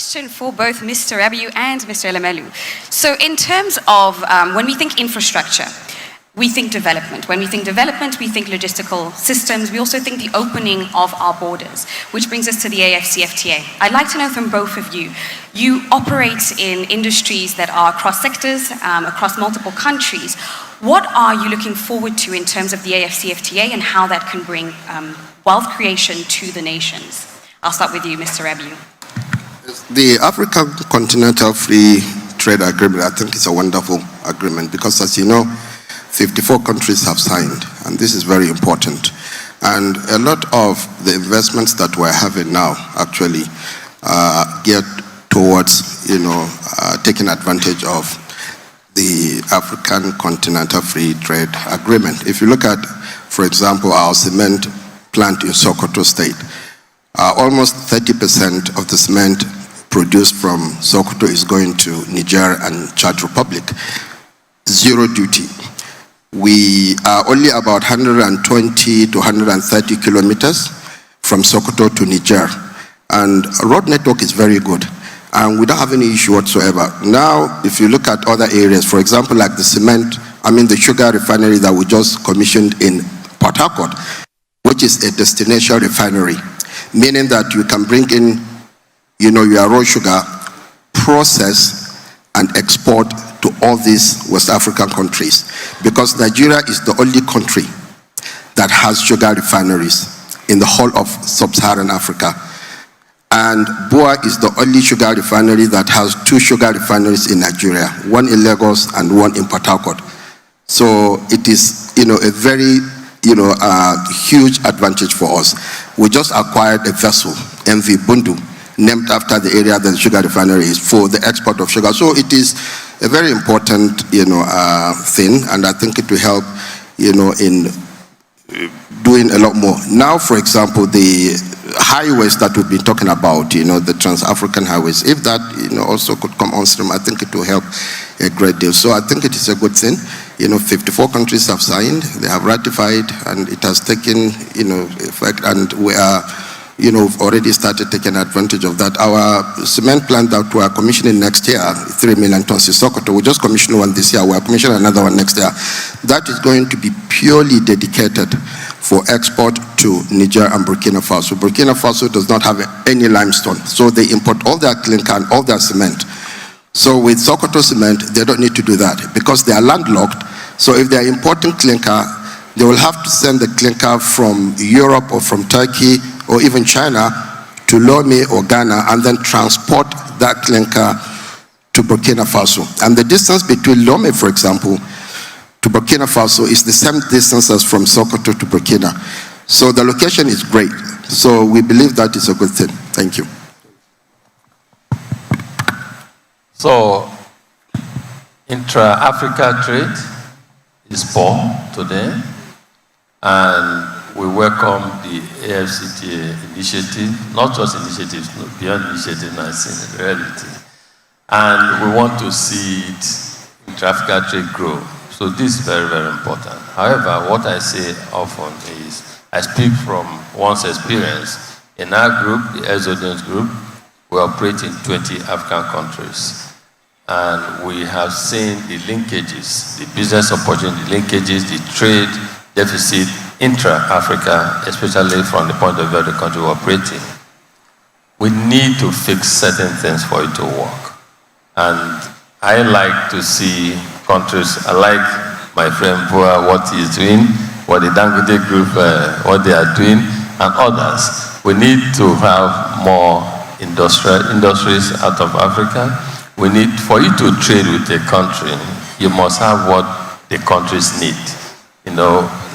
question for both Mr. Rabiu and Mr. Elumelu. So in terms of when we think infrastructure, we think development. When we think development, we think logistical systems. We also think the opening of our borders, which brings us to the AfCFTA. I'd like to know from both of you, you operate in industries that are across sectors, across multiple countries. What are you looking forward to in terms of the AfCFTA and how that can bring wealth creation to the nations? I'll start with you, Mr. Rabiu. The African Continental Free Trade Agreement, I think it's a wonderful agreement because, as you know, 54 countries have signed, and this is very important. And a lot of the investments that we're having now actually geared towards, taking advantage of the African Continental Free Trade Agreement. If you look at, for example, our cement plant in Sokoto State, almost 30% of the cement produced from Sokoto is going to Niger and Chad Republic. Zero duty. We are only about 120 to 130 kilometers from Sokoto to Niger. And road network is very good. And we don't have any issue whatsoever. Now, if you look at other areas, for example, like the sugar refinery that we just commissioned in Port Harcourt, which is a destination refinery, meaning that you can bring in, your raw sugar, process and export to all these West African countries. Because Nigeria is the only country that has sugar refineries in the whole of sub-Saharan Africa. And Boa is the only sugar refinery that has two sugar refineries in Nigeria, one in Lagos and one in Port Harcourt. So it is, a very, huge advantage for us. We just acquired a vessel, MV Bundu, named after the area that the sugar refinery is, for the export of sugar. So it is a very important, thing, and I think it will help, in doing a lot more. Now, for example, the highways that we've been talking about, the Trans-African highways, if that, also could come on stream, I think it will help a great deal. So I think it is a good thing. 54 countries have signed, they have ratified, and it has taken, effect, and we are, we've already started taking advantage of that. Our cement plant that we are commissioning next year, 3 million tons in Sokoto, we just commissioned one this year, we are commissioning another one next year. That is going to be purely dedicated for export to Niger and Burkina Faso. Burkina Faso does not have any limestone, so they import all their clinker and all their cement. So with Sokoto cement, they don't need to do that because they are landlocked. So if they are importing clinker, they will have to send the clinker from Europe or from Turkey or even China to Lome or Ghana and then transport that clinker to Burkina Faso. And the distance between Lome, for example, to Burkina Faso is the same distance as from Sokoto to Burkina. So the location is great. So we believe that is a good thing. Thank you. So intra-Africa trade is poor today, and we welcome the AfCFTA initiative, not just initiatives, beyond initiatives, now it's in reality. And we want to see it, intra-Africa trade grow. So this is very, very important. However, what I say often is, I speak from one's experience. In our group, the Exodus group, we operate in 20 African countries. And we have seen the linkages, the business opportunity linkages, the trade deficit intra-Africa, especially from the point of view of the country we operate in. We need to fix certain things for it to work. And I like to see countries, I like my friend Boa, what he's doing, what the Dangote group, what they are doing, and others. We need to have more industries out of Africa. We need, for you to trade with a country, you must have what the countries need.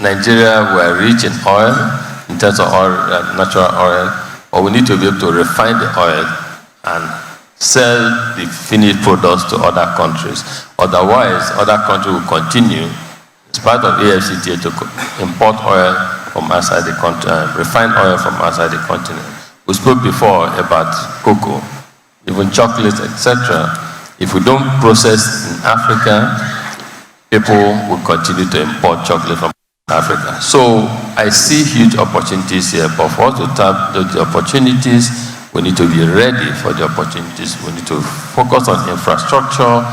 Nigeria, we are rich in oil, in terms of oil, natural oil, but we need to be able to refine the oil and sell the finished products to other countries. Otherwise, other countries will continue, as part of AfCFTA, to import oil from outside the continent, refine oil from outside the continent. We spoke before about cocoa, even chocolates, etc. If we don't process in Africa, people will continue to import chocolate from Africa. So I see huge opportunities here, but for us to tap the opportunities, We need to be ready for the opportunities. We need to focus on infrastructure.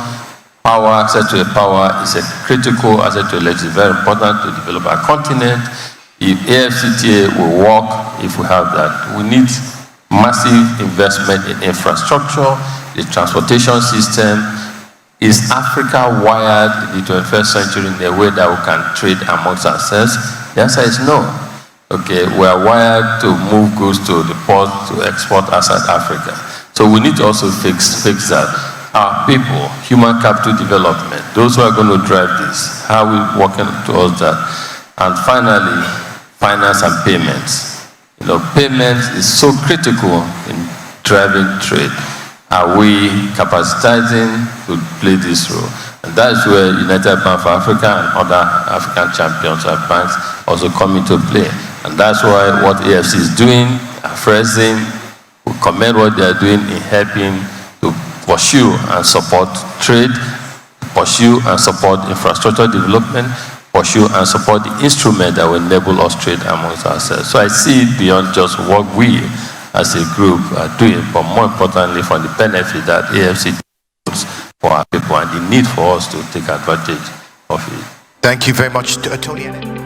Power, access to power is a critical asset to elect. It's very important to develop our continent. If AfCFTA will work, if we have that, we need massive investment in infrastructure, the transportation system. Is Africa wired in the 21st century in a way that we can trade amongst ourselves? The answer is no. Okay, we are wired to move goods to the port to export outside Africa. So we need to also fix that. Our people, human capital development, those who are going to drive this, how are we working towards that? And finally, finance and payments. You know, payments is so critical in driving trade. Are we capacitizing to play this role? And that's where United Bank for Africa and other African champions or banks also come into play. And that's why what AFC is doing, phrasing, we commend what they are doing in helping to pursue and support trade, pursue and support infrastructure development, pursue and support the instrument that will enable us trade amongst ourselves. So I see it beyond just what we as a group are doing, but more importantly for the benefit that AFC does for our people and the need for us to take advantage of it. Thank you very much, Tony.